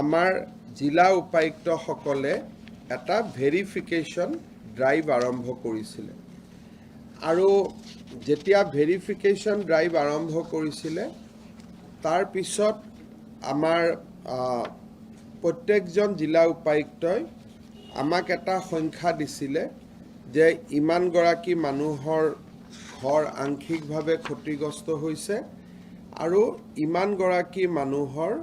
আমাৰ জিলা উপায়ুক্তসকলে এটা ভেৰিফিকেশ্যন ড্ৰাইভ আৰম্ভ কৰিছিলে আৰু যেতিয়া ভেৰিফিকেশ্যন ড্ৰাইভ আৰম্ভ কৰিছিলে তাৰ পিছত আমাৰ প্ৰত্যেকজন জিলা উপায়ুক্তই আমাক এটা সংখ্যা দিছিলে যে ইমানগৰাকী মানুহৰ ঘৰ আংশিকভাৱে ক্ষতিগ্ৰস্ত হৈছে আৰু ইমানগৰাকী মানুহৰ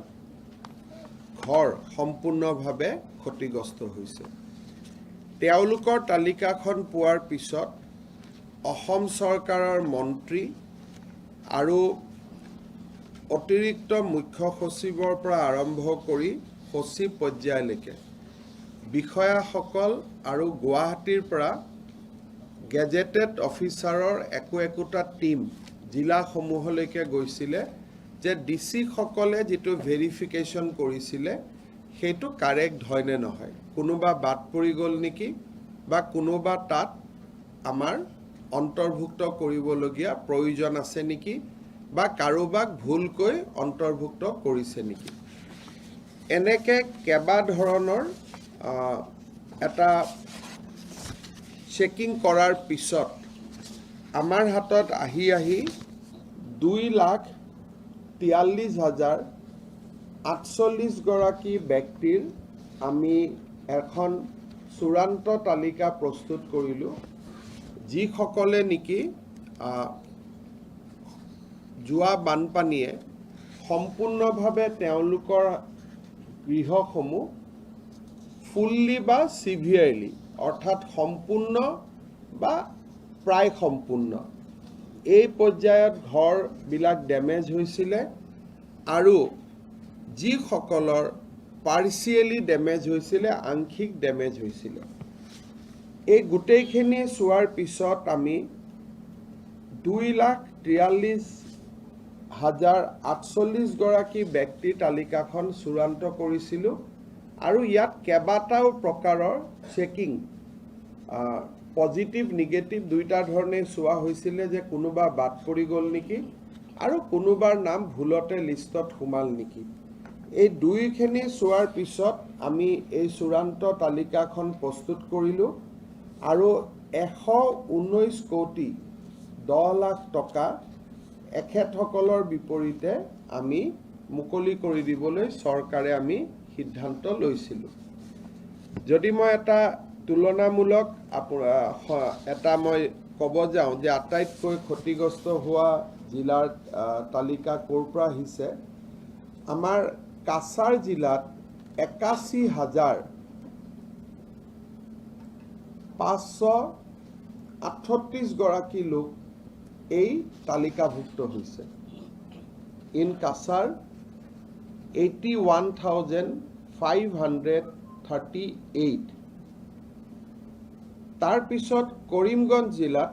ঘৰ সম্পূৰ্ণভাৱে ক্ষতিগ্ৰস্ত হৈছে। তেওঁলোকৰ তালিকাখন পোৱাৰ পিছত অসম চৰকাৰৰ মন্ত্ৰী আৰু অতিৰিক্ত মুখ্য সচিবৰ পৰা আৰম্ভ কৰি সচিব পৰ্যায়লৈকে বিষয়াসকল আৰু গুৱাহাটীৰ পৰা গেজেটেড অফিচাৰৰ একোটা টীম জিলাসমূহলৈকে গৈছিলে যে ডিচিসকলে যিটো ভেৰিফিকেশ্যন কৰিছিলে সেইটো কাৰেক্ট হয় নে নহয়, কোনোবা বাদ পৰি গ'ল নেকি বা কোনোবা তাত আমাৰ অন্তৰ্ভুক্ত কৰিবলগীয়া প্ৰয়োজন আছে নেকি বা কাৰোবাক ভুলকৈ অন্তৰ্ভুক্ত কৰিছে নেকি। এনেকৈ কেইবা ধৰণৰ এটা চেকিং কৰাৰ পিছত আমাৰ হাতত আহি 2,43,048 গৰাকী ব্যক্তিৰ আমি এখন চূড়ান্ত তালিকা প্ৰস্তুত কৰিলোঁ, যিসকলে নেকি যোৱা বানপানীয়ে সম্পূৰ্ণভাৱে তেওঁলোকৰ গৃহসমূহ ফুল্লি বা চিভিয়াৰলি অৰ্থাৎ সম্পূৰ্ণ বা প্ৰায় সম্পূৰ্ণ এই পৰ্যায়ত ঘৰবিলাক ডেমেজ হৈছিলে আৰু যিসকলৰ পাৰ্চিয়েলি ডেমেজ হৈছিলে, আংশিক ডেমেজ হৈছিলে, এই গোটেইখিনি চোৱাৰ পিছত আমি 2,43,048 গৰাকী ব্যক্তিৰ তালিকাখন চূড়ান্ত কৰিছিলোঁ আৰু ইয়াত কেইবাটাও প্ৰকাৰৰ চেকিং পজিটিভ নিগেটিভ দুইটা ধৰণে চোৱা হৈছিলে যে কোনোবা বাদ পৰি গ'ল নেকি আৰু কোনোবাৰ নাম ভুলতে লিষ্টত সোমাল নেকি। এই দুইখিনি চোৱাৰ পিছত আমি এই চূড়ান্ত তালিকাখন প্ৰস্তুত কৰিলোঁ আৰু 119 কোটি 10 লাখ টকা এখেতসকলৰ বিপৰীতে আমি মুকলি কৰি দিবলৈ চৰকাৰে আমি সিদ্ধান্ত লৈছিলোঁ। যদি মই এটা তুলনামূলক এটা মই ক'ব যাওঁ যে আটাইতকৈ ক্ষতিগ্ৰস্ত হোৱা জিলাৰ তালিকা ক'ৰ পৰা আহিছে, আমাৰ কাছাৰ জিলাত 81,538 গৰাকী লোক এই তালিকাভুক্ত হৈছে। ইন কাছাৰ 81,538। তাৰপিছত কৰিমগঞ্জ জিলাত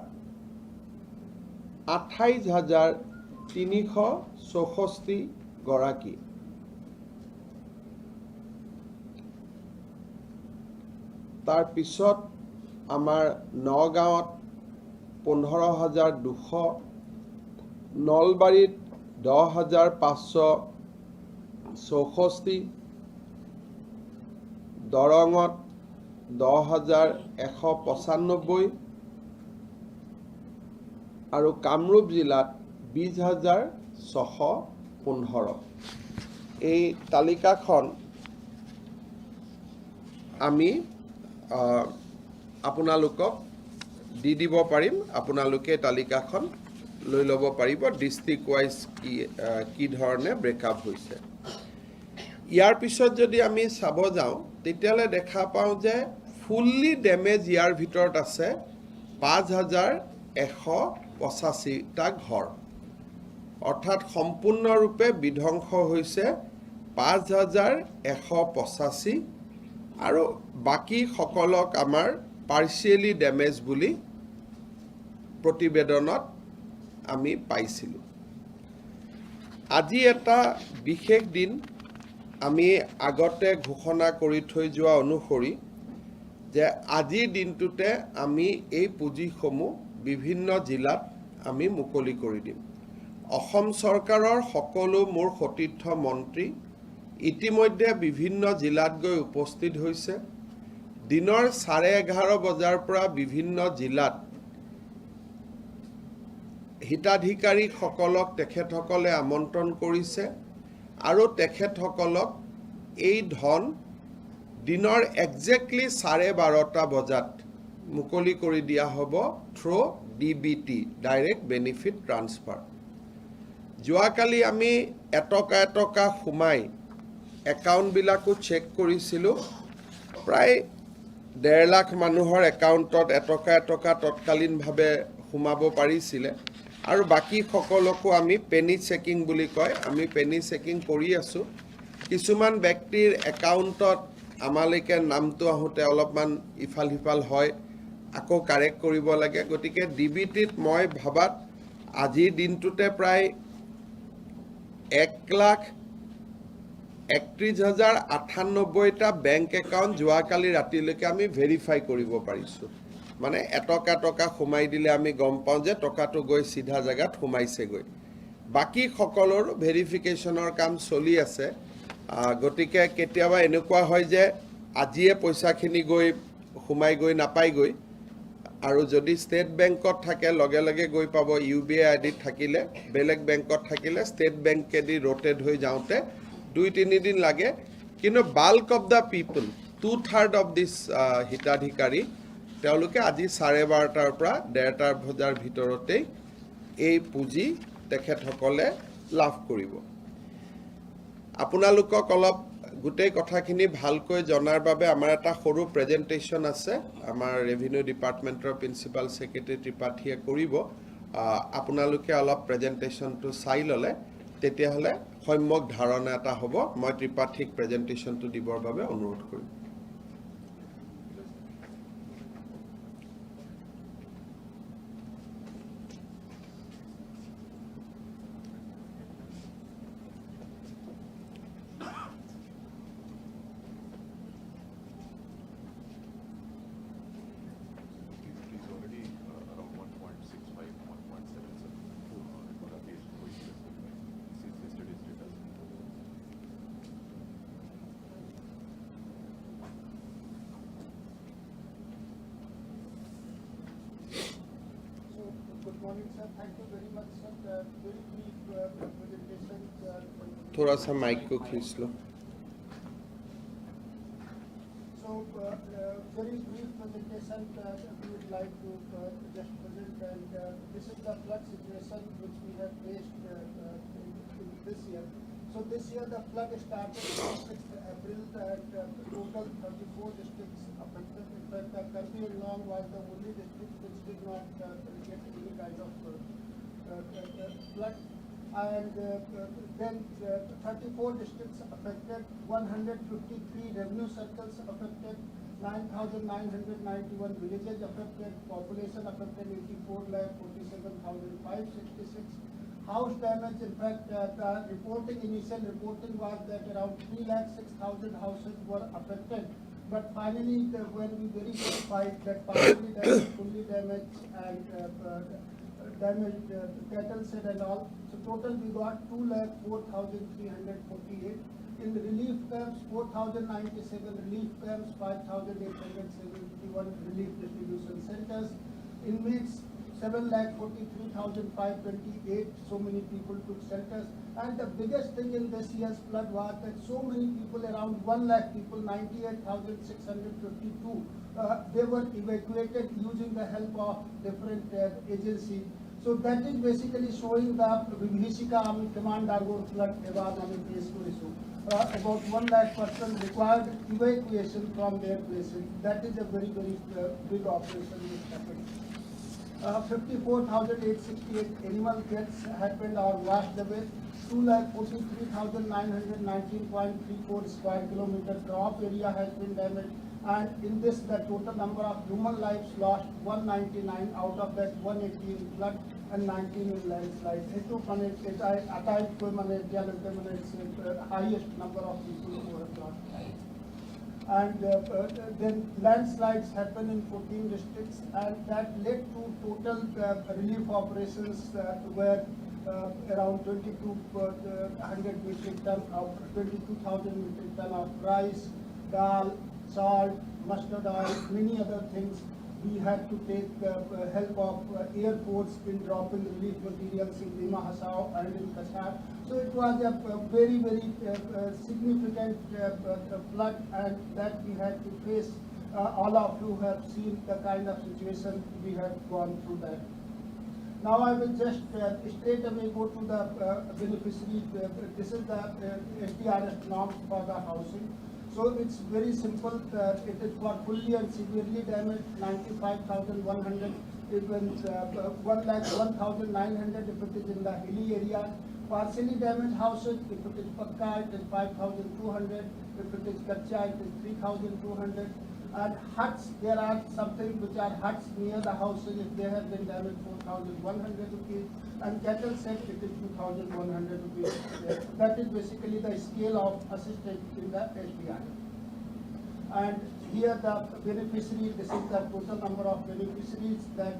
28,364 গৰাকী, তাৰপিছত আমাৰ নগাঁৱত 15,200, নলবাৰীত 10,564, দৰঙত 10,195 আৰু কামৰূপ জিলাত 20,615। এই তালিকাখন আমি আপোনালোকক দি দিব পাৰিম, আপোনালোকে তালিকাখন লৈ ল'ব পাৰিব ডিষ্ট্ৰিক্ট ৱাইজ কি ধৰণে ব্ৰেকআপ হৈছে। ইয়াৰ পিছত যদি আমি চাব যাওঁ তেতিয়াহ'লে দেখা পাওঁ যে ফুল্লি ডেমেজ ইয়াৰ ভিতৰত আছে 5,185টা ঘৰ, অৰ্থাৎ সম্পূৰ্ণৰূপে বিধ্বংস হৈছে 5,185 আৰু বাকীসকলক আমাৰ পাৰ্চিয়েলি ডেমেজ বুলি প্ৰতিবেদনত আমি পাইছিলোঁ। আজি এটা বিশেষ দিন, আমি আগতে ঘোষণা কৰি থৈ যোৱা অনুসৰি যে আজিৰ দিনটোতে আমি এই পুঁজিসমূহ বিভিন্ন জিলাত আমি মুকলি কৰি দিম। অসম চৰকাৰৰ সকলো মোৰ সতীৰ্থ মন্ত্ৰী ইতিমধ্যে বিভিন্ন জিলাত গৈ উপস্থিত হৈছে। দিনৰ 11:30 বজাৰ পৰা বিভিন্ন জিলাত হিতাধিকাৰীসকলক তেখেতসকলে আমন্ত্ৰণ কৰিছে আৰু তেখেতসকলক এই ধন দিনৰ একজেক্টলি 12:30 বজাত মুকলি কৰি দিয়া হ'ব through DBT, direct benefit transfer. যোৱাকালি আমি এটকা এটকা সোমাই একাউণ্টবিলাকো চেক কৰিছিলোঁ। প্ৰায় 1.5 লাখ মানুহৰ একাউণ্টত এটকা এটকা তৎকালীনভাৱে সোমাব পাৰিছিলে আৰু বাকী সকলকো আমি পেনি চেকিং বুলি কয়, আমি পেনি চেকিং কৰি আছোঁ। কিছুমান ব্যক্তিৰ একাউণ্টত আমালৈকে নামটো আহোঁতে অলপমান ইফাল সিফাল হয়, আকৌ কাৰেক্ট কৰিব লাগে। গতিকে DBTত মই ভাবাত আজিৰ দিনটোতে প্ৰায় 1,31,098টা বেংক একাউণ্ট যোৱাকালি ৰাতিলৈকে আমি ভেৰিফাই কৰিব পাৰিছোঁ। মানে এটকা টকা সোমাই দিলে আমি গম পাওঁ যে টকাটো গৈ চিধা জেগাত সোমাইছেগৈ। বাকী সকলৰো ভেৰিফিকেশ্যনৰ কাম চলি আছে। গতিকে কেতিয়াবা এনেকুৱা হয় যে আজিয়ে পইচাখিনি গৈ সোমাই গৈ নাপায়গৈ, আৰু যদি ষ্টেট বেংকত থাকে লগে লগে গৈ পাব। UBI আইডিত থাকিলে, বেলেগ বেংকত থাকিলে ষ্টেট বেংকেদি ৰোটেট হৈ যাওঁতে 2-3 দিন লাগে। কিন্তু bulk of the people, 2/3 of this হিতাধিকাৰী, তেওঁলোকে আজি 12:30 পৰা 1:30 বজাৰ ভিতৰতেই এই পুঁজি তেখেতসকলে লাভ কৰিব। আপোনালোকক অলপ গোটেই কথাখিনি ভালকৈ জনাৰ বাবে আমাৰ এটা সৰু প্ৰেজেণ্টেশ্যন আছে, আমাৰ ৰেভিনিউ ডিপাৰ্টমেণ্টৰ প্ৰিন্সিপাল ছেক্ৰেটাৰী ত্ৰিপাঠীয়ে কৰিব। আপোনালোকে অলপ প্ৰেজেণ্টেশ্যনটো চাই ল'লে তেতিয়াহ'লে সম্যক ধাৰণা এটা হ'ব। মই ত্ৰিপাঠীক প্ৰেজেণ্টেশ্যনটো দিবৰ বাবে অনুৰোধ কৰিম। Good morning, sir. Thank you very much, sir. Very brief presentation. थोड़ा सा माइक को खींच लो। So, very brief presentation we would like to just present, and this is the flood situation which we have faced in this year. So this year the flood started on 6th April, and total 34 districts affected. In fact, Karbi Anglong was the only district which did not get any kind of flood. And then 34 districts affected, 153 revenue circles affected, 9,991 villages affected, population affected 84,47,566. House damage, in fact, the initial reporting was that around 3,06,000 houses were affected. But finally, when we verified that partially damaged, fully damaged, and damaged cattle shed and all, so total we got 2,04,348. In the relief camps, 4,097 relief camps, 5,871 relief distribution centers. Inmates, 7,43,528. So many people took shelters. And the biggest thing in this year's flood was that so many people, around 1 lakh people, 98,652, they were evacuated using the help of different agencies. So that is basically showing the Vibhishika Army Command Argor flood Evad Army place to issue. About 1 lakh persons required evacuation from their places. That is a very, very big operation which happened. 54,868 animal deaths happened or washed away. 2,43,919.34 square kilometer crop area has been damaged. And in this, the total number of human lives lost, 199, out of that 180 in flood and 19 in landslide. It's the highest number of people who have lost lives. And then landslides happened in 14 districts, and that led to total relief operations where around 2200 metric ton of 22,000 metric ton of rice, dal, salt, mustard oil, many other things. We had to take help of Air Force in dropping relief materials in Dima Hasao and in Kashar. So it was a very, very significant flood, and that we had to face. All of you have seen the kind of situation we have gone through that. Now I will just straight away go to the beneficiary. This is the SDRS norms for the housing. So it's very simple. It is for fully and severely damaged 95,100. Even 1,900 if it is in the hilly area. Partially damaged houses, if it is Pakka, it is 5,200. If it is Kacha, it is 3,200. And huts, there are something which are huts near the houses. If they have been damaged, 4,100 rupees. And cattle set, it is 2,100 rupees. That is basically the scale of assistance in the SDR. And here the beneficiary, this is the total number of beneficiaries that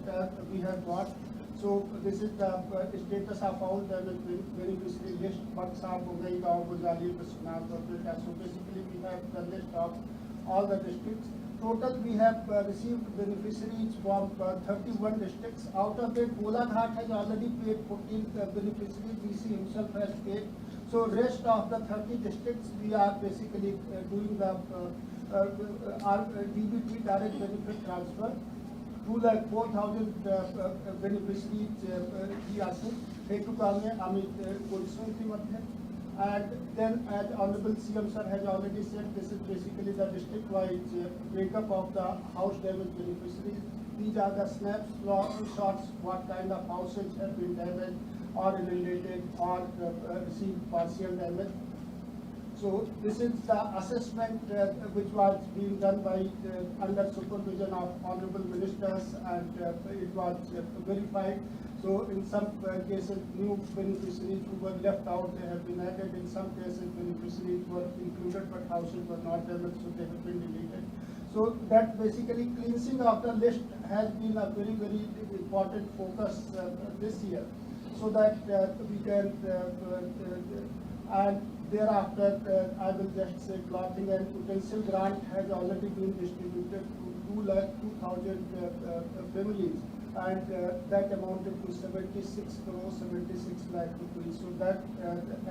we have got. So this is the status of all the beneficiary list, Baksa, Bogaigaon, Buzali, Biswanath, Bogota. So basically we have the list of all the districts. Total we have received beneficiaries from 31 districts. Out of it, Golaghat has already paid 14 beneficiaries. DC himself has paid. So rest of the 30 districts, we are basically doing the our DBT, direct benefit transfer. 2,04,000 beneficiaries and then, as Honorable CM Sir has already said, this is basically the district-wide breakup of the house damage beneficiaries. These are the snapshots, what kind of houses have been damaged or inundated or received partial damage. So this is the assessment which was being done by under supervision of honorable ministers, and it was verified. So in some cases, new beneficiaries who were left out, they have been added. In some cases, beneficiaries were included, but houses were not damaged, so they have been deleted. So that basically cleansing of the list has been a very, very important focus this year, so that we can and thereafter, I will just say clothing and utensil grant has already been distributed to 2,02,000 families, and that amounted to 76 crores, 76 lakh rupees. So that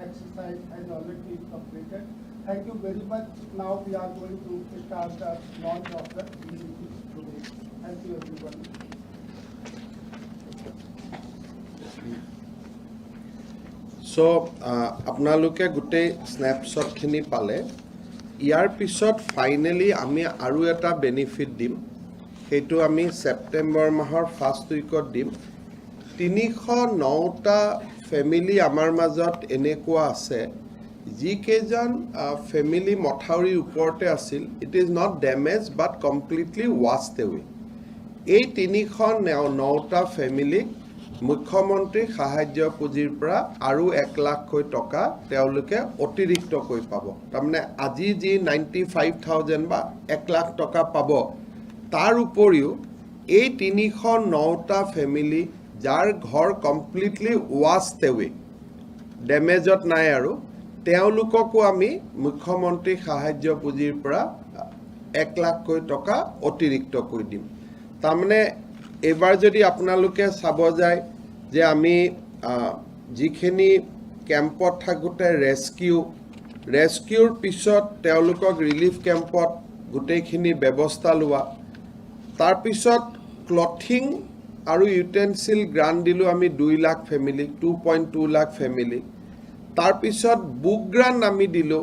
exercise has already been completed. Thank you very much. Now we are going to start the launch of the DBT today. Thank you, everyone. So, আপোনালোকে গোটেই স্নেপশ্বটখিনি পালে। ইয়াৰ পিছত finally আমি আৰু এটা benefit দিম, সেইটো আমি ছেপ্টেম্বৰ মাহৰ ফাৰ্ষ্ট উইকত দিম। 309টা ফেমিলি আমাৰ মাজত এনেকুৱা আছে যিকেইজন ফেমিলি মথাউৰিৰ ওপৰতে আছিল। It is not damage but completely washed away. এই 309টা ফেমিলিক মুখ্যমন্ত্ৰী সাহায্য পুঁজিৰ পৰা আৰু 1 লাখকৈ টকা তেওঁলোকে অতিৰিক্তকৈ পাব। তাৰমানে আজি যি 95,000 বা 1 লাখ টকা পাব, তাৰ উপৰিও এই 309টা ফেমিলি যাৰ ঘৰ কমপ্লিটলি ৱাশ্ড এৱে, ডেমেজত নাই, আৰু তেওঁলোককো আমি মুখ্যমন্ত্ৰী সাহায্য পুঁজিৰ পৰা 1 লাখকৈ টকা অতিৰিক্তকৈ দিম। তাৰমানে এবাৰ যদি আপোনালোকে চাব যায় যে আমি যিখিনি কেম্পত থাকোঁতে ৰেস্কিউৰ পিছত তেওঁলোকক ৰিলিফ কেম্পত গোটেইখিনি ব্যৱস্থা লোৱা, তাৰপিছত ক্লথিং আৰু ইউটেনচিল গ্ৰাণ্ট দিলোঁ আমি 2 লাখ ফেমিলিক, 2.2 লাখ ফেমিলিক। তাৰপিছত বুক গ্ৰাণ্ট আমি দিলোঁ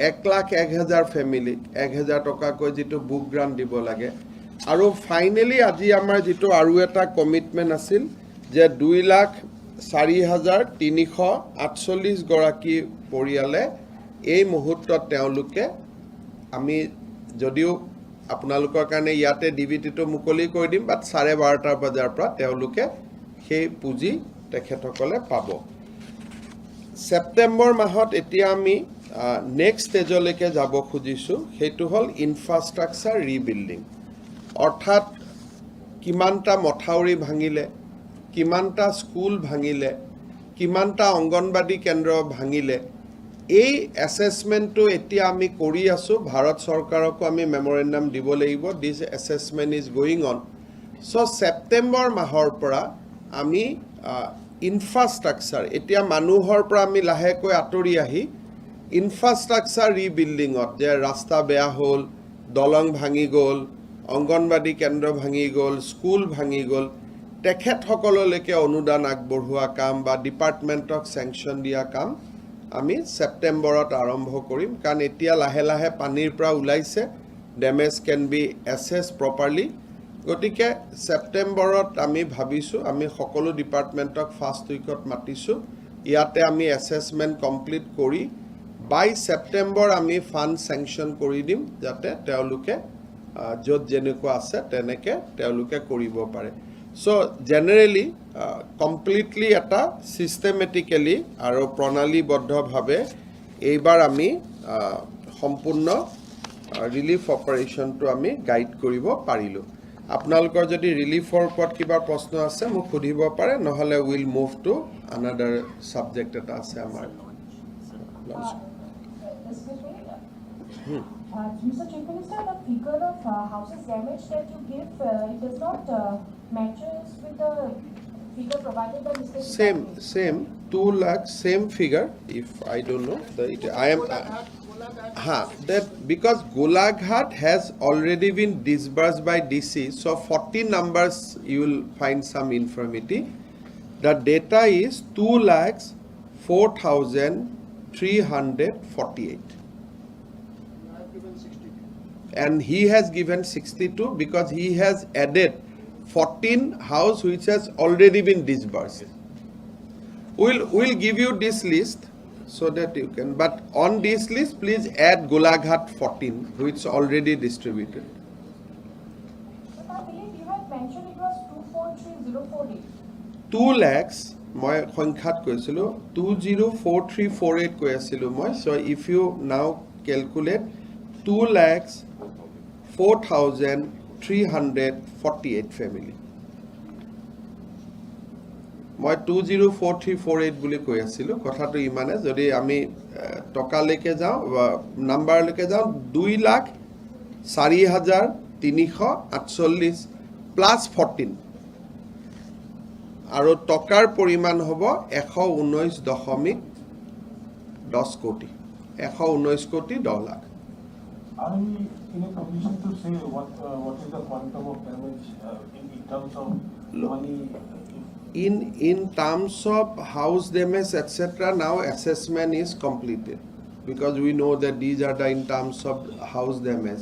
1,01,000 ফেমিলিক, 1,000 টকাকৈ যিটো বুক গ্ৰাণ্ট দিব লাগে। আৰু ফাইনেলি আজি আমাৰ যিটো আৰু এটা কমিটমেণ্ট আছিল যে 2,04,348 গৰাকী পৰিয়ালে এই মুহূৰ্তত তেওঁলোকে, আমি যদিও আপোনালোকৰ কাৰণে ইয়াতে ডিবিটিটো মুকলি কৰি দিম, বাট 12:30 বজাৰ পৰা তেওঁলোকে সেই পুঁজি তেখেতসকলে পাব। ছেপ্টেম্বৰ মাহত এতিয়া আমি নেক্সট ষ্টেজলৈকে যাব খুজিছোঁ, সেইটো হ'ল ইনফ্ৰাষ্ট্ৰাকচাৰ ৰিবিল্ডিং। অৰ্থাৎ কিমানটা মথাউৰি ভাঙিলে, কিমানটা স্কুল ভাঙিলে, কিমানটা অংগনবাদী কেন্দ্ৰ ভাঙিলে এই এছেছমেণ্টটো এতিয়া আমি কৰি আছোঁ ভাৰত চৰকাৰকো আমি মেমৰেণ্ডাম দিব লাগিব দিছ এছেছমেণ্ট ইজ গোয়িং অন চ' ছেপ্টেম্বৰ মাহৰ পৰা আমি ইনফ্ৰাষ্ট্ৰাকচাৰ এতিয়া মানুহৰ পৰা আমি লাহেকৈ আঁতৰি আহি ইনফ্ৰাষ্ট্ৰাকচাৰ ৰিবিল্ডিঙত যে ৰাস্তা বেয়া হ'ল দলং ভাঙি গ'ল অংগনবাদী কেন্দ্ৰ ভাঙি গ'ল স্কুল ভাঙি গ'ল তেখেতসকললৈকে অনুদান আগবঢ়োৱা কাম বা ডিপাৰ্টমেণ্টক চেংচন দিয়া কাম আমি ছেপ্টেম্বৰত আৰম্ভ কৰিম কাৰণ এতিয়া লাহে লাহে পানীৰ পৰা ওলাইছে damage can be assessed properly গতিকে ছেপ্টেম্বৰত আমি ভাবিছোঁ আমি সকলো ডিপাৰ্টমেণ্টক ফাৰ্ষ্ট উইকত মাতিছোঁ ইয়াতে আমি এছেছমেণ্ট কমপ্লিট কৰি বাই ছেপ্টেম্বৰ আমি ফাণ্ড চেংচন কৰি দিম যাতে তেওঁলোকে য'ত যেনেকুৱা আছে তেনেকৈ তেওঁলোকে কৰিব পাৰে চ' জেনেৰেলি কমপ্লিটলি এটা ছিষ্টেমেটিকেলি আৰু প্ৰণালীবদ্ধভাৱে এইবাৰ আমি সম্পূৰ্ণ ৰিলিফ অপাৰেশ্যনটো আমি গাইড কৰিব পাৰিলোঁ আপোনালোকৰ যদি ৰিলিফৰ ওপৰত কিবা প্ৰশ্ন আছে মোক সুধিব পাৰে নহ'লে will move to another subject এটা আছে আমাৰ Mr. Chief Minister, the figure of houses damaged that you give, it does not matches with the figure provided by Mr. same 2 lakh same figure if I don't know I am that because Golaghat has already been disbursed by DC so 40 numbers you will find some infirmity the data is 2,04,348 and he has given 62 because he has added 14 house which has already been disbursed. We'll give you this list so that you can, but on this list please add Golaghat 14 which is already distributed. But I believe you had mentioned it was 243048. 2 lakhs মই সংখ্যাত কৈছিলোঁ 204348 কৈ আছিলোঁ মই so if you now calculate 2,04,348 family মই 204348 বুলি কৈ আছিলোঁ কথাটো ইমানে যদি আমি টকালৈকে যাওঁ নাম্বাৰলৈকে যাওঁ 2,04,348 প্লাছ 14 আৰু টকাৰ পৰিমাণ হ'ব 119.10 কোটি 119 কোটি 10 lakh Are we in a position to say what is the quantum of damage in terms of money? in terms of house damage etc now assessment is completed because we know that these are the in terms of house damage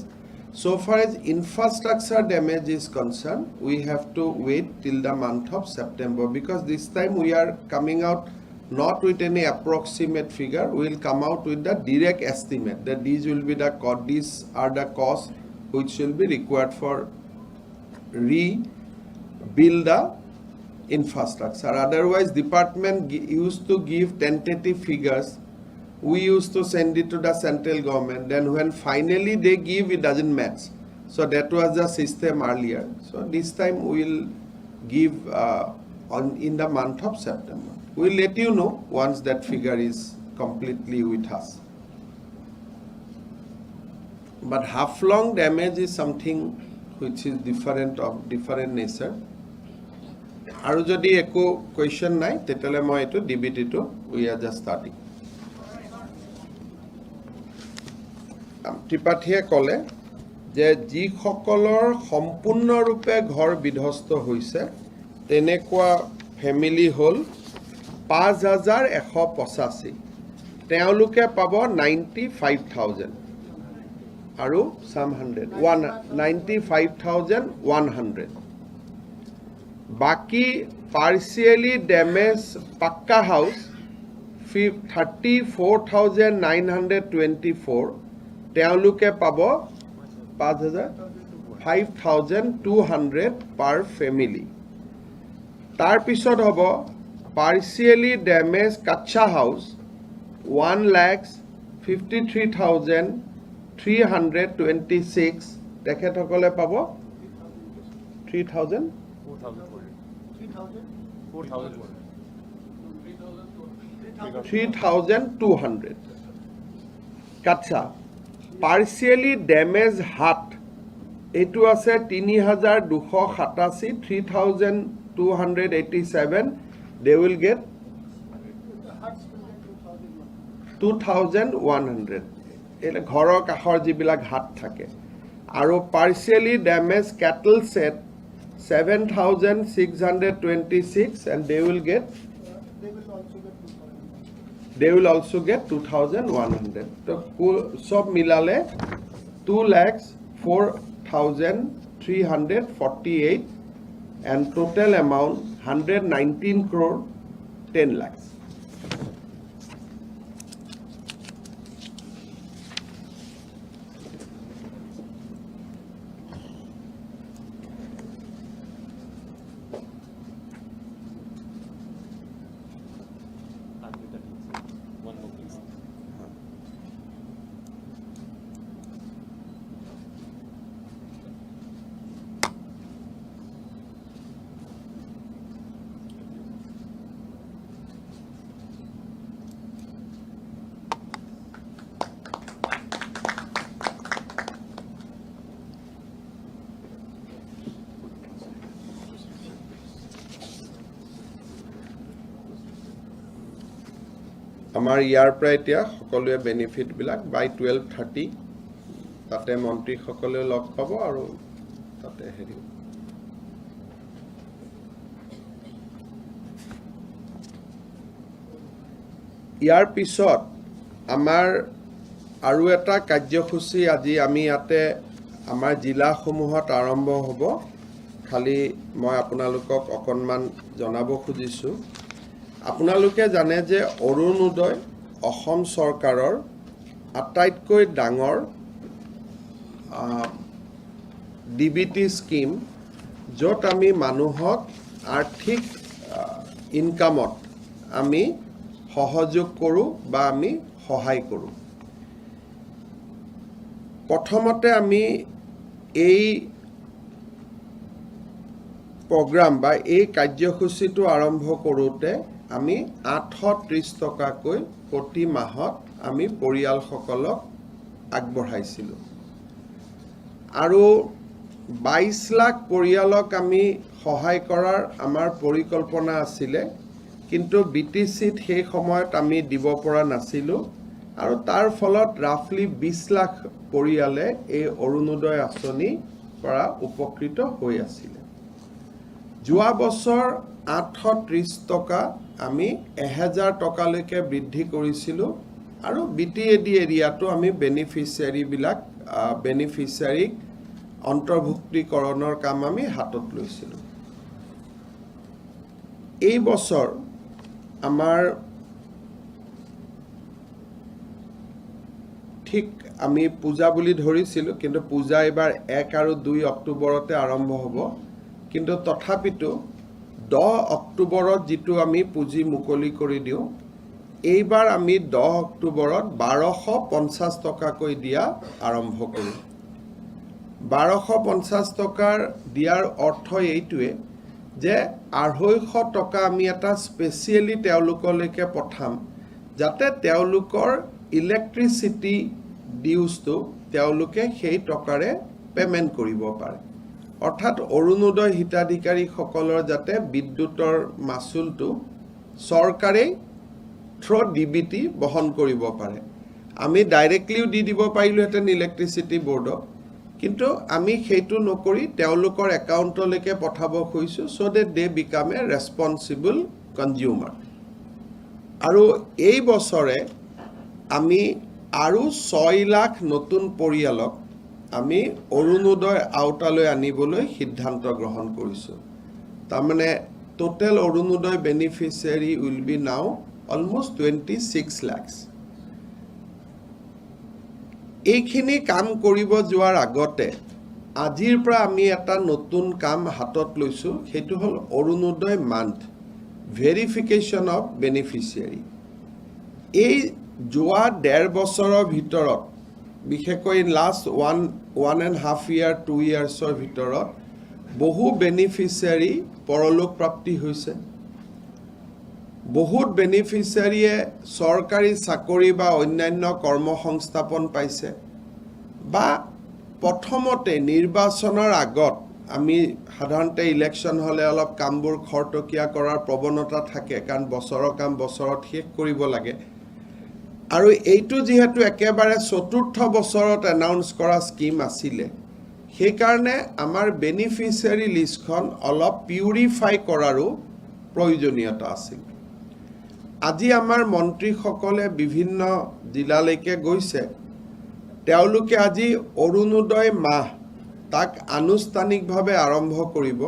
so far as infrastructure damage is concerned we have to wait till the month of September because this time we are coming out not with any approximate figure we will come out with the direct estimate that these will be the these are the costs which will be required for rebuild the infrastructure otherwise department used to give tentative figures we used to send it to the central government then when finally they give it doesn't match so that was the system earlier so this time we will give in the month of September we'll let you know once that figure is completely with us but half long damage is something which is different nature আৰু যদি একো question নাই তেতিয়ালে মই এটো ডিবিটিটো we are just starting ত্ৰিপাঠীয়ে ক'লে যে যিসকলৰ সম্পূৰ্ণৰূপে ঘৰ বিধ্বস্ত হৈছে তেনেকুৱা ফ্যামিলি হ'ল 5185 তেওঁলোকে পাব 95000 আৰু some 95100 बाकी partially damaged pakka house 34,924 তেওঁলোকে পাব 5,200 per family তাৰ পিছত হ'ব partially damaged kacha house 1,53,326 তেখেতসকলে পাব 3,000 4,000. 3,200. Katcha. Partially damaged hut. Etu ase 3,287, 3,287. They will get The huts will get 2,100. 2,100. Ele ঘৰৰ কাষৰ যিবিলাক হাত থাকে আৰু partially damaged cattle set 7,626 and they will get They will also get 2,000. 2,100. So সব মিলালে 2,04,348 and total amount 119 crore 10 lakhs. One more please. আমাৰ ইয়াৰ পৰা এতিয়া সকলোৱে বেনিফিটবিলাক বাই 12:30 তাতে মন্ত্ৰীসকলেও লগ পাব আৰু তাতে হেৰি ইয়াৰ পিছত আমাৰ আৰু এটা কাৰ্যসূচী আজি আমি ইয়াতে আমাৰ জিলাসমূহত আৰম্ভ হ'ব খালি মই আপোনালোকক অকণমান জনাব খুজিছোঁ আপোনালোকে জানে যে অৰুণোদয় অসম চৰকাৰৰ আটাইতকৈ ডাঙৰ ডিবিটি স্কিম য'ত আমি মানুহক আৰ্থিক ইনকামত আমি সহযোগ কৰোঁ বা আমি সহায় কৰোঁ প্ৰথমতে আমি এই প্ৰগ্ৰাম বা এই কাৰ্যসূচীটো আৰম্ভ কৰোঁতে আমি 830 টকাকৈ প্ৰতি মাহত আমি পৰিয়ালসকলক আগবঢ়াইছিলোঁ আৰু 22 লাখ পৰিয়ালক আমি সহায় কৰাৰ আমাৰ পৰিকল্পনা আছিলে কিন্তু বিটিচিত সেই সময়ত আমি দিব পৰা নাছিলোঁ আৰু তাৰ ফলত ৰাফলি 20 লাখ পৰিয়ালে এই অৰুণোদয় আঁচনিৰ পৰা উপকৃত হৈ আছিল যোৱা বছৰ 830 টকা আমি 1000 টকালৈকে বৃদ্ধি কৰিছিলোঁ আৰু বিটিএডি এৰিয়াটো আমি বেনিফিচিয়াৰীক অন্তৰ্ভুক্তিকৰণৰ কাম আমি হাতত লৈছিলোঁ এই বছৰ আমাৰ ঠিক আমি পূজা বুলি ধৰিছিলোঁ কিন্তু পূজা এবাৰ 1 আৰু 2 অক্টোবৰতে আৰম্ভ হ'ব কিন্তু তথাপিতো 10 অক্টোবৰত যিটো আমি পুঁজি মুকলি কৰি দিওঁ এইবাৰ আমি 10 অক্টোবৰত 1250 টকাকৈ দিয়া আৰম্ভ কৰিম 1250 টকাৰ দিয়াৰ অৰ্থ এইটোৱে যে 250 টকা আমি এটা স্পেচিয়েলি তেওঁলোকলৈকে পঠাম যাতে তেওঁলোকৰ ইলেক্ট্ৰিচিটি ডিউজটো তেওঁলোকে সেই টকাৰে পেমেন্ট কৰিব পাৰে অৰ্থাৎ অৰুণোদয় হিতাধিকাৰীসকলৰ যাতে বিদ্যুতৰ মাচুলটো চৰকাৰে থ্ৰু ডিবিটি বহন কৰিব পাৰে আমি ডাইৰেক্টলিও দি দিব পাৰিলোহেঁতেন ইলেক্ট্ৰিচিটি বৰ্ডক কিন্তু আমি সেইটো নকৰি তেওঁলোকৰ একাউণ্টলৈকে পঠাব খুজিছোঁ so that they become a responsible consumer আৰু এই বছৰে আমি আৰু 6 লাখ নতুন পৰিয়ালক আমি অৰুণোদয় আওতালৈ আনিবলৈ সিদ্ধান্ত গ্ৰহণ কৰিছোঁ তাৰমানে total Orunodoi beneficiary will be now almost 26 lakhs এইখিনি কাম কৰিব যোৱাৰ আগতে আজিৰ পৰা আমি এটা নতুন কাম হাতত লৈছোঁ সেইটো হ'ল Orunodoi month verification of beneficiary এই যোৱা 1.5 বছৰৰ ভিতৰত বিশেষকৈ লাষ্ট 1.5 year 2 yearsৰ ভিতৰত বহু বেনিফিচিয়াৰী পৰলোক প্ৰাপ্তি হৈছে বহুত বেনিফিচিয়াৰীয়ে চৰকাৰী চাকৰি বা অন্যান্য কৰ্মসংস্থাপন পাইছে বা প্ৰথমতে নিৰ্বাচনৰ আগত আমি সাধাৰণতে ইলেকশ্যন হ'লে অলপ কামবোৰ খৰতকীয়া কৰাৰ প্ৰৱণতা থাকে কাৰণ বছৰৰ কাম বছৰত শেষ কৰিব লাগে আৰু এইটো যিহেতু একেবাৰে চতুৰ্থ বছৰত এনাউন্স কৰা স্কিম আছিলে সেইকাৰণে আমাৰ বেনিফিচিয়াৰী লিষ্টখন অলপ পিউৰিফাই কৰাৰো প্ৰয়োজনীয়তা আছিল আজি আমাৰ মন্ত্ৰীসকলে বিভিন্ন জিলালৈকে গৈছে তেওঁলোকে আজি অৰুণোদয় মাহ তাক আনুষ্ঠানিকভাৱে আৰম্ভ কৰিব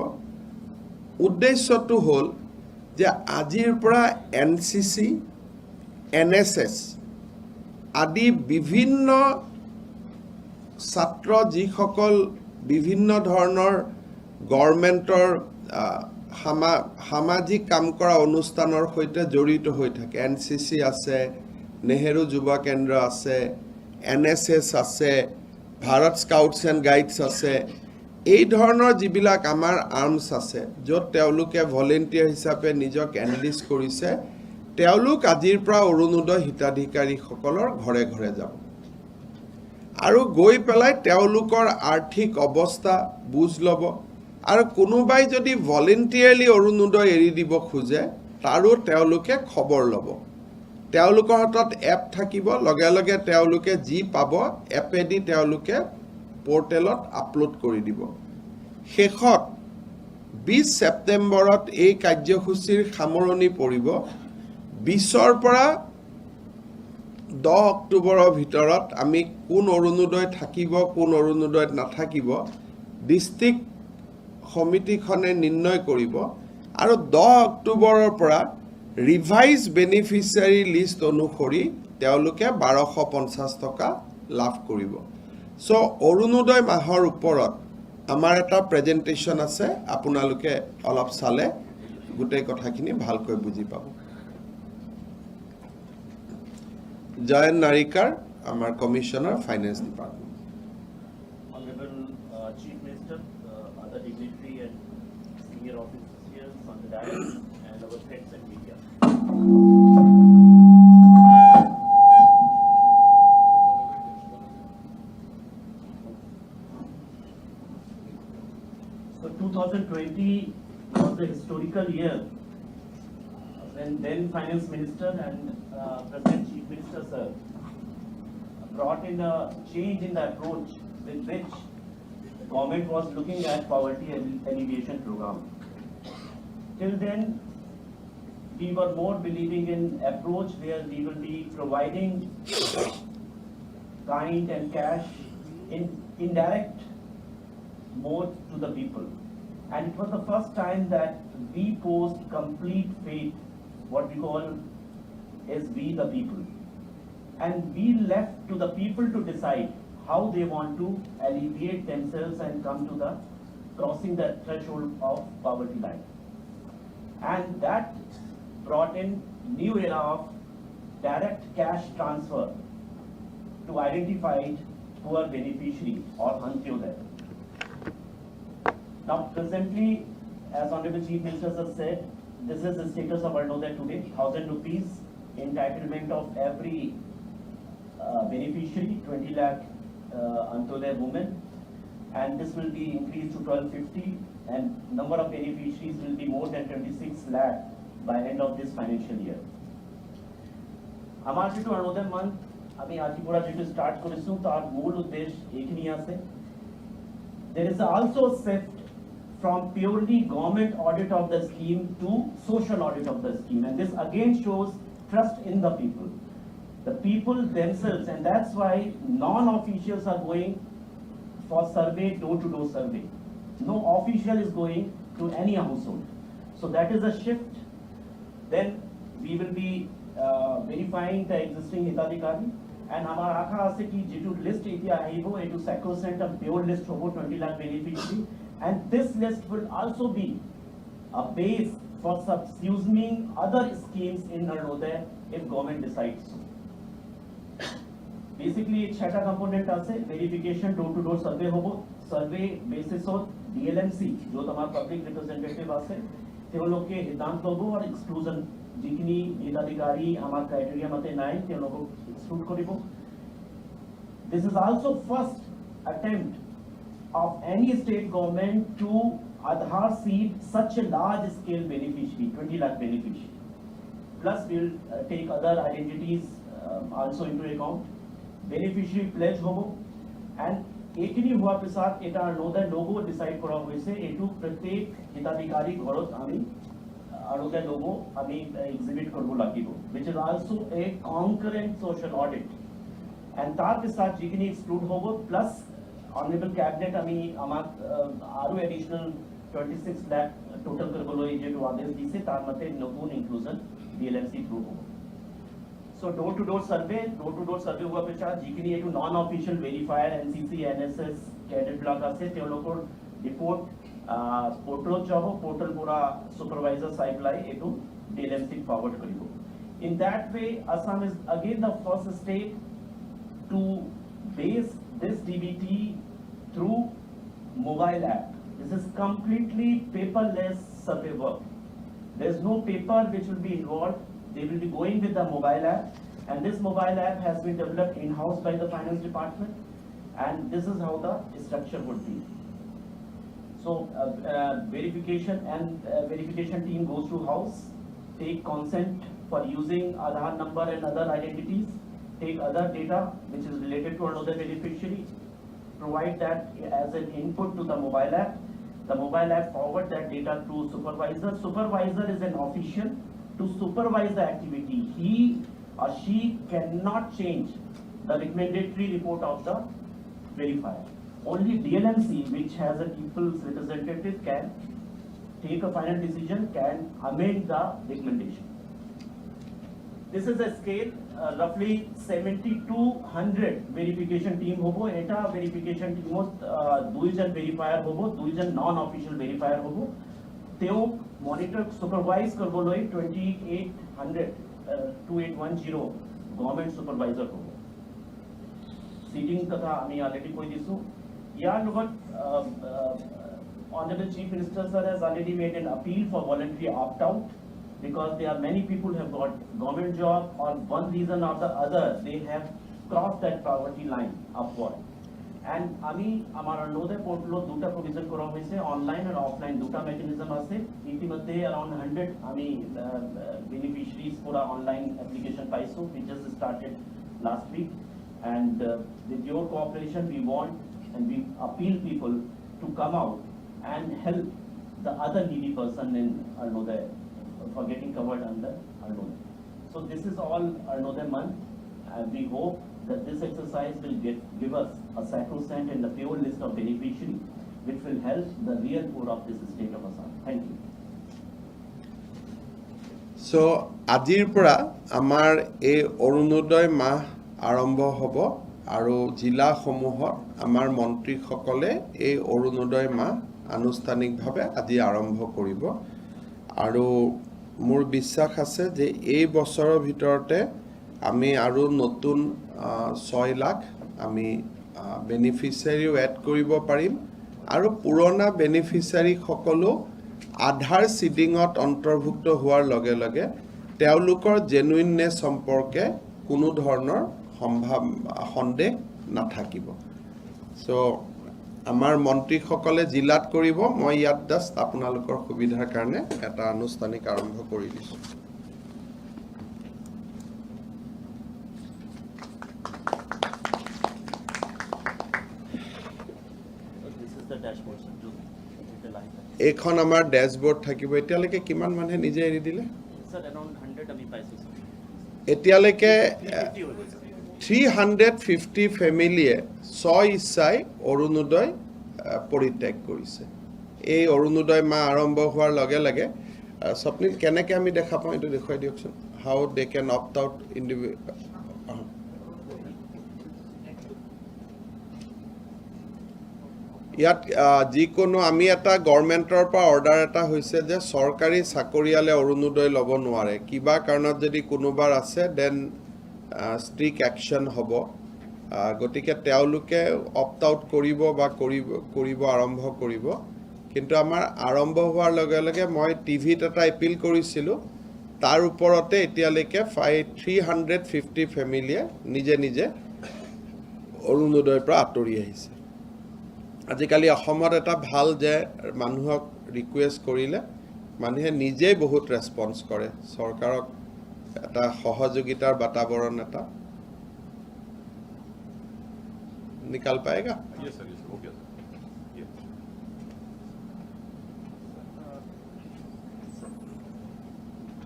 উদ্দেশ্যটো হ'ল যে আজিৰ পৰা NCC NSS আদি বিভিন্ন ছাত্ৰ যিসকল বিভিন্ন ধৰণৰ গভৰ্ণমেণ্টৰ সামাজিক কাম কৰা অনুষ্ঠানৰ সৈতে জড়িত হৈ থাকে NCC আছে নেহেৰু যুৱ কেন্দ্ৰ আছে NSS আছে ভাৰত স্কাউটছ এণ্ড গাইডছ আছে এই ধৰণৰ যিবিলাক আমাৰ আৰ্মছ আছে য'ত তেওঁলোকে ভলেণ্টিয়াৰ হিচাপে নিজক এনলিষ্ট কৰিছে তেওঁলোক আজিৰ পৰা অৰুণোদয় হিতাধিকাৰীসকলৰ ঘৰে ঘৰে যাব আৰু গৈ পেলাই তেওঁলোকৰ আৰ্থিক অৱস্থা বুজ ল'ব আৰু কোনোবাই যদি ভলেণ্টিয়াৰলি অৰুণোদয় এৰি দিব খোজে তাৰো তেওঁলোকে খবৰ ল'ব তেওঁলোকৰ হাতত এপ থাকিব লগে লগে তেওঁলোকে যি পাব এপেদি তেওঁলোকে পৰ্টেলত আপলোড কৰি দিব শেষত 20 ছেপ্টেম্বৰত এই কাৰ্যসূচীৰ সামৰণি পৰিব 20ৰ পৰা 10 অক্টোবৰৰ ভিতৰত আমি কোন অৰুণোদয় থাকিব কোন অৰুণোদয় নাথাকিব ডিষ্ট্ৰিক্ট সমিতিখনে নিৰ্ণয় কৰিব আৰু 10 অক্টোবৰৰ পৰা ৰিভাইজ বেনিফিচিয়াৰী লিষ্ট অনুসৰি তেওঁলোকে 1250 টকা লাভ কৰিব সো অৰুণোদয় মাহৰ ওপৰত আমাৰ এটা প্ৰেজেন্টেশন আছে আপোনালোকে অলপ চালে গোটেই কথাখিনি ভালকৈ বুজি পাব জয়ন নাৰিকাৰ আমাৰ commissioner finance department Honorable Chief Minister, other dignitary and senior officers on the dais and our friends and media. So 2020 was a historical year when then Finance Minister and present Chief Minister sir brought in a change in the approach with which the government was looking at poverty alleviation program. Till then, we were more believing in approach where we will be providing kind and cash in indirect mode to the people. And it was the first time that we posed complete faith, what we call as we the people. And we left to the people to decide how they want to alleviate themselves and come to the crossing the threshold of poverty line. And that brought in new era of direct cash transfer to identified poor beneficiary or Antyodaya. Now presently, as Honorable Chief Minister has said, this is the status of Antyodaya today, 1,000 rupees entitlement of every beneficiary, 20 lakh Antyodaya women, and this will be increased to 1250, and number of beneficiaries will be more than 26 lakh by end of this financial year. আমার যেটু অরুণোদয় month আমি আজিপুরা যেটু start করেছি তার মূল উদ্দেশ্য এখানেই আছে there is also a shift from purely government audit of the scheme to social audit of the scheme, and this again shows trust in the people themselves, and that's why non-officials are going for survey, door-to-door survey. No official is going to any household. So that is a shift. Then we will be verifying the existing Hitadhikari, and हमारा आशा আছে कि যেটু list এতিয়া আহিব এটু sacrosanct and pure list হবো 20 lakh beneficiary, and this list will also be a base for subsuming other schemes in Arunodaya if government decides so. Basically ছটা component আছে verification, door-to-door survey হবো, survey basis of DLMC जो তোমার public representative আছে সেগুলোকে সিদ্ধান্ত হবো আর exclusion যিখিনি হিতাধিকাৰী আমাৰ ক্ৰাইটেৰিয়া মতে নাই তেওঁলোকক এক্সক্লুড কৰিব This is also first attempt of any state government to Aadhaar seed such a large scale beneficiary, 20 lakh beneficiary. Plus we'll take other identities also into account. Beneficiary pledge hobo and ekini hua pisat eta another logo decide kora hoise etu pratek hitadhikari ghorot ami another logo ami exhibit korbo lagibo, which is also a concurrent social audit. And tar pisat jikini exclude hobo plus honorable cabinet ami amak aru additional 26 lakh total karboloi je to others dise tar mate notun inclusion DLMC through hobo. So door-to-door survey हुआ पेचा जिकनी एटू non-official verifier NCC NSS cadet block आसे ते लोगों report portal जाओ portal पूरा supervisor site लाई एटू DLMC forward करियो. In that way, Assam is again the first state to base this DBT through mobile app. This is completely paperless survey work. There is no paper which will be involved. They will be going with the mobile app, and this mobile app has been developed in-house by the finance department, and this is how the structure would be. So verification team goes to house, take consent for using Aadhaar number and other identities, take other data which is related to another beneficiary, provide that as an input to the mobile app. The mobile app forward that data to supervisor. Supervisor is an official to supervise the activity. He or she cannot change the recommendatory report of the verifier. Only DLMC, which has a people's representative, can take a final decision, can amend the recommendation. This is a scale, roughly 70-100 verification team hobo. Eta verification team host, 2 jan verifier hobo, 2 jan non-official verifier hobo. Teo monitor supervise करबो लोई 2810 government supervisor होबो. Seating कथा आमी already कोई दिसु. यार लोगों Honorable Chief Minister sir has already made an appeal for voluntary opt-out because there are many people who have got government job or one reason or the other they have crossed that poverty line upward. And আমি আমার নোদে portal দুটা provision করা হয়েছে online আর offline দুটা mechanism আছে ইতিমধ্যে around 100 আমি beneficiaries পুরা অনলাইন অ্যাপ্লিকেশন পাইছো we just started last week and with your cooperation we want and we appeal people to come out and help the other needy person in Arnodai for getting covered under Arnodai. So this is all Arnodai month and we hope that this exercise will give us a sacrosanct and the pure list of beneficiaries which will help the real poor of this state of Assam. Thank you. So আজিৰ পৰা আমাৰ এই অৰুণোদয় মাহ আৰম্ভ হ'ব আৰু জিলাসমূহত আমাৰ মন্ত্ৰীসকলে এই অৰুণোদয় মাহ আনুষ্ঠানিকভাৱে আজি আৰম্ভ কৰিব আৰু মোৰ বিশ্বাস আছে যে এই বছৰৰ ভিতৰতে আমি আৰু নতুন 6 লাখ আমি বেনিফিচিয়াৰিও এড কৰিব পাৰিম আৰু পুৰণা বেনিফিচিয়াৰি সকলো আধাৰ সিডিংত অন্তৰ্ভুক্ত হোৱাৰ লগে লগে তেওঁলোকৰ জেনুইননেছ সম্পৰ্কে কোনো ধৰণৰ সন্দেহ নাথাকিব সো আমাৰ মন্ত্ৰীসকলে জিলাত কৰিব মই ইয়াত জাষ্ট আপোনালোকৰ সুবিধাৰ কাৰণে এটা আনুষ্ঠানিক আৰম্ভ কৰি দিছো এখন আমাৰ ড্যাশবোৰ্ড থাকিব এতিয়ালৈকে কিমান মানুহে নিজে এৰি দিলে Sir, around 100 আমি পাইছো sir. এতিয়ালৈকে 350 ফ্যামিলিয়ে ইচ্ছাই অৰুণোদয় পৰিত্যাগ কৰিছে এই অৰুণোদয় মাহ আৰম্ভ হোৱাৰ লগে লগে স্বপ্নিল কেনেকৈ আমি দেখা পাওঁ এইটো দেখুৱাই দিয়কচোন how they can opt out ইয়াত যিকোনো আমি এটা গভৰ্ণমেণ্টৰ পৰা অৰ্ডাৰ এটা হৈছে যে চৰকাৰী চাকৰিয়ালে অৰুণোদয় ল'ব নোৱাৰে কিবা কাৰণত যদি কোনোবাৰ আছে দেন ষ্ট্ৰিক একশ্যন হ'ব গতিকে তেওঁলোকে অপ্ট আউট কৰিব বা কৰিব আৰম্ভ কৰিব কিন্তু আমাৰ আৰম্ভ হোৱাৰ লগে লগে মই টিভিত এটা এপিল কৰিছিলোঁ তাৰ ওপৰতে এতিয়ালৈকে 350 ফেমিলিয়ে নিজে নিজে অৰুণোদয়ৰ পৰা আঁতৰি আহিছে আজিকালি অসমত এটা ভাল যে মানুহক ৰিকুৱেষ্ট কৰিলে মানুহে নিজেই বহুত ৰেছপন্স কৰে চৰকাৰক এটা সহযোগিতাৰ বাতাবৰণ এটা निकाल पाएगा Yes, sir. Yes, sir. Okay, sir. Yes.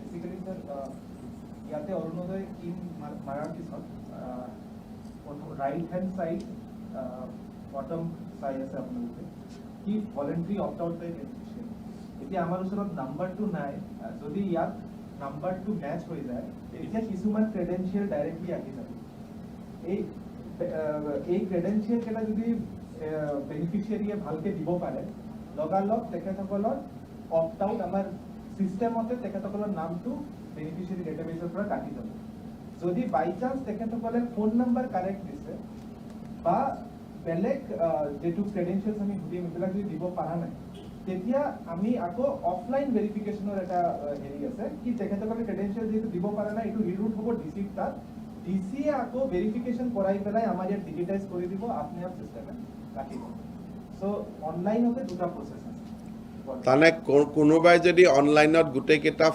Basically, sir, ইয়াতে অৰুণোদয় স্কিম মাৰাৰ পিছত right hand side bottom side আছে আপোনালোকে কি ভলেণ্টাৰী অপ্ট আউট টাইপ বেনিফিচিয়াৰী এতিয়া আমাৰ ওচৰত নাম্বাৰটো নাই যদি ইয়াত নাম্বাৰটো মেচ হৈ যায় তেতিয়া কিছুমান ক্ৰেডেঞ্চিয়েল ডাইৰেক্টলি আহি যাব এই ক্ৰেডেঞ্চিয়েল কেইটা যদি বেনিফিচিয়াৰীয়ে ভালকে দিব পাৰে লগালগ তেখেতসকলৰ অপ্ট আউট আমাৰ সিস্টেমতে তেখেতসকলৰ নামটো বেনিফিচিয়াৰী ডেটাবেছৰ পৰা কাটি যাব যদি বাই চান্স তেখেতসকলে ফোন নাম্বাৰ কাৰেক্ট দিছে বা বেলেগ যেটো ক্ৰেডেঞ্চিয়েলছ আমি সুধিম এইবিলাক যদি দিব পৰা নাই তেতিয়া আমি আকৌ অফলাইন ভেৰিফিকেশ্যনৰ এটা হেৰি আছে কি তেখেতসকলে ক্ৰেডেঞ্চিয়েল যেটো দিব পৰা নাই এইটো ৰিৰুট হ'ব ডিসিৰ তাত ডিসিয়ে আকৌ ভেৰিফিকেশ্যন কৰাই পেলাই আমাৰ ইয়াত ডিজিটাইজ কৰি দিব আপনি আপ সিস্টেমে কাটিব সো অনলাইনতে দুটা প্ৰসেছ আছে তানে কোনোবাই যদি অনলাইনত গোটেইকেইটা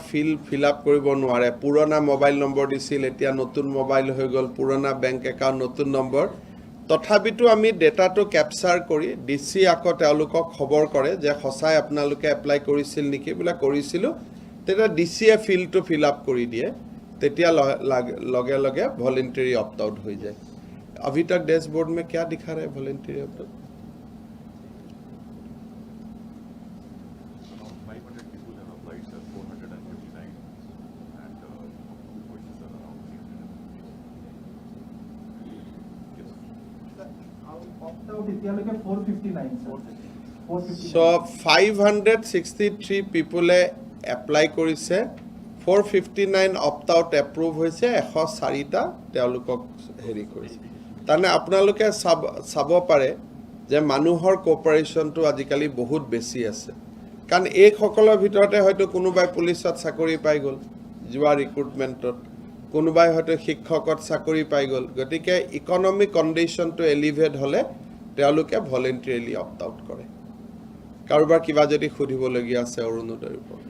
ফিল আপ কৰিব নোৱাৰে পুৰণা মোবাইল নম্বৰ দিছিল এতিয়া নতুন মোবাইল হৈ গ'ল পুৰণা বেংক একাউণ্ট নতুন নম্বৰ তথাপিতো আমি ডেটাটো ক্যাপচাৰ কৰি ডিসি আকৌ তেওঁলোকক খবৰ কৰে যে সঁচাই আপোনালোকে এপ্লাই কৰিছিল নেকি বোলে কৰিছিল তেতিয়া ডিসিয়ে ফিলটো ফিল আপ কৰি দিয়ে তেতিয়া लगे लगे वॉलंटरी ऑप्ट आउट हो जाए अभी तक डैशबोर्ड में क्या दिखा रहा है voluntary opt out 500 people have applied, sir. 459 and questions are around 300. Yes. Opt out এতিয়ালৈকে 459 sir 459 so 563 people apply কৰিছে 459 ऑप्ट आउट एप्रूव হৈছে 104 টা তেওঁলোকক হেৰি কৰিছে তানে আপোনালোকে চাব পাৰে যে মানুহৰ কোঅপাৰেচনটো আজিকালি বহুত বেছি আছে কাৰণ এই সকলৰ ভিতৰতে হয়তো কোনোবাই পুলিচত চাকৰি পাই গ'ল জুৱা ৰিক্ৰুটমেন্টত কোনোবাই হয়তো শিক্ষকত চাকৰি পাই গ'ল গতিকে ইকনমিক কন্ডিশনটো এলিভেট হলে তেওঁলোকে ভলেন্টাৰিলি অপ্ট আউট কৰে কাৰোবাৰ কিবা যদি খুদিবলগীয়া আছে অৰুণোদয়ৰ ওপৰত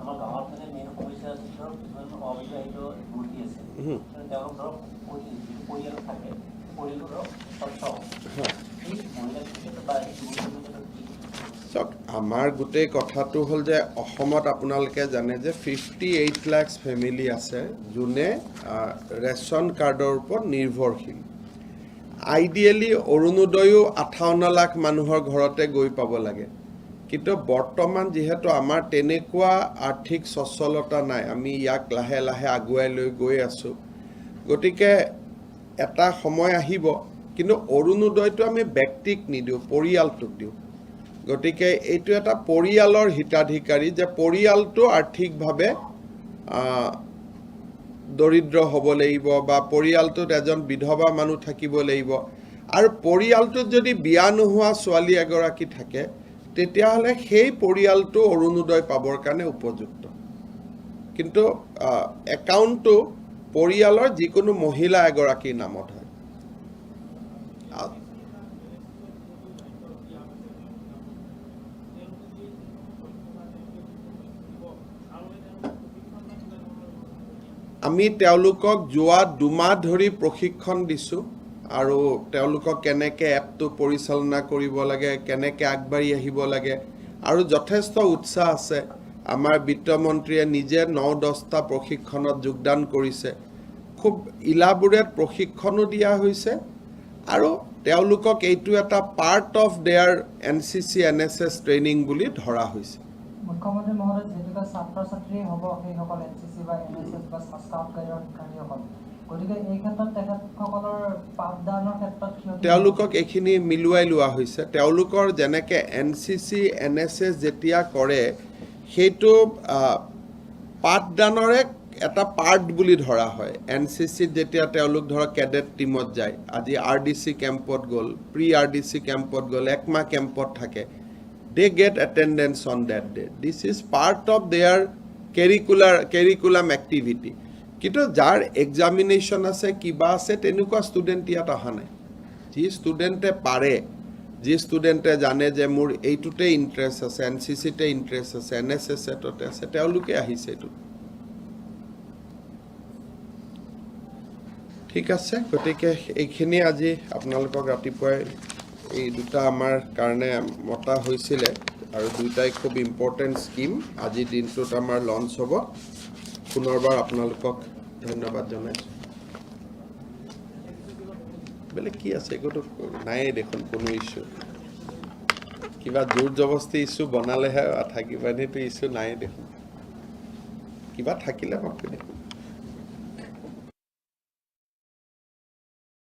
আমাৰ গাঁৱৰ মানে মেইন সমস্যা আছে ধৰক কিছুমান অবিবাহিত যুৱতী আছে তেওঁলোক ধৰক পৰিয়াল থাকে পৰিয়ালৰ ধৰক সচ্ছল এই মহিলাসকলে বা চাওক আমাৰ গোটেই কথাটো হ'ল যে অসমত আপোনালোকে জানে যে 58 লাখ ফেমিলি আছে যোনে ৰেচন কাৰ্ডৰ ওপৰত নিৰ্ভৰশীল আইডিয়েলি অৰুণোদয়ও 58 লাখ মানুহৰ ঘৰতে গৈ পাব লাগে কিন্তু বৰ্তমান যেহেতু আমাৰ তেনেকুৱা আৰ্থিক সচ্ছলতা নাই আমি ইয়াক লাহে লাহে আগুৱাই লৈ গৈ আছো গতিকে এটা সময় আহিব কিন্তু অৰুণোদয়টো আমি ব্যক্তিক নিদিও পৰিয়ালটোক দিও গতিকে এইটো এটা পৰিয়ালৰ হিতাধিকাৰী যে পৰিয়ালটো আৰ্থিকভাৱে দৰিদ্ৰ হ'ব লাগিব বা পৰিয়ালটোত এজন বিধৱা মানুহ থাকিব লাগিব আৰু পৰিয়ালটোত যদি বিয়া নোহোৱা ছোৱালী এগৰাকী থাকে তেতিয়াহলে সেই পৰিয়ালটো অৰুণোদয় পাবৰ কাৰণে উপযুক্ত কিন্তু একাউণ্টটো পৰিয়ালৰ যিকোনো মহিলা এগৰাকীৰ নামত হয় আমি তেওঁলোকক যোৱা 2 মাহ ধৰি প্ৰশিক্ষণ দিছো আৰু তেওঁলোকক কেনেকৈ এপটো পৰিচালনা কৰিব লাগে কেনেকৈ আগবাঢ়ি আহিব লাগে আৰু যথেষ্ট উৎসাহ আছে আমাৰ বিত্তমন্ত্ৰীয়ে নিজে 9-10টা প্ৰশিক্ষণত যোগদান কৰিছে খুব ইলাবোৰেট প্ৰশিক্ষণো দিয়া হৈছে আৰু তেওঁলোকক এইটো এটা part of there NCC NSS training বুলি ধৰা হৈছে মুখ্যমন্ত্ৰী মহোদয় যেটা ছাত্ৰ ছাত্ৰী হ'ব সেইসকল এনসিসি বা এনএসএস বা স্কাউট গাইডৰ শিক্ষাৰ্থীসকল গতিকে এই ক্ষেত্ৰত তেখেতসকলৰ পাঠদানৰ ক্ষেত্ৰত তেওঁলোকক এইখিনি মিলুৱাই লোৱা হৈছে তেওঁলোকৰ যেনেকৈ এনসিসি এনএসএস যেতিয়া কৰে সেইটো পাঠদানৰে এটা পাৰ্ট বুলি ধৰা হয় এনসিসি যেতিয়া তেওঁলোক ধৰক ক্যাডেট টিমত যায় আজি আৰডিসি কেম্পত গ'ল প্ৰি আৰডিসি কেম্পত গ'ল একমাহ কেম্পত থাকে they get attendance on that day. This is part of their curriculum activity. কিন্তু যাৰ এক্সামিনেশ্যন আছে কিবা আছে তেনেকুৱা ষ্টুডেণ্ট ইয়াত অহা নাই যি ষ্টুডেণ্টে পাৰে যি ষ্টুডেণ্টে জানে যে মোৰ এইটোতে ইণ্টাৰেষ্ট আছে NCCতে ইণ্টাৰেষ্ট আছে NSSতে আছে তেওঁলোকে আহিছে এইটো ঠিক আছে গতিকে এইখিনি আজি আপোনালোকক ৰাতিপুৱাই এই দুটা আমাৰ কাৰণে মতা হৈছিলে আৰু দুটাই খুব ইম্পৰ্টেণ্ট স্কিম আজি দিনটোত আমাৰ লঞ্চ হ'ব পুনৰবাৰ আপোনালোকক ধন্যবাদ জনাইছোঁ বেলেগ কি আছে একোতো নাই দেখোন কোনো ইছ্যু কিবা জোৰ জবস্তি ইছ্যু বনালেহে থাকিবা এনেতো ইছ্যু নাই দেখোন কিবা থাকিলে মোক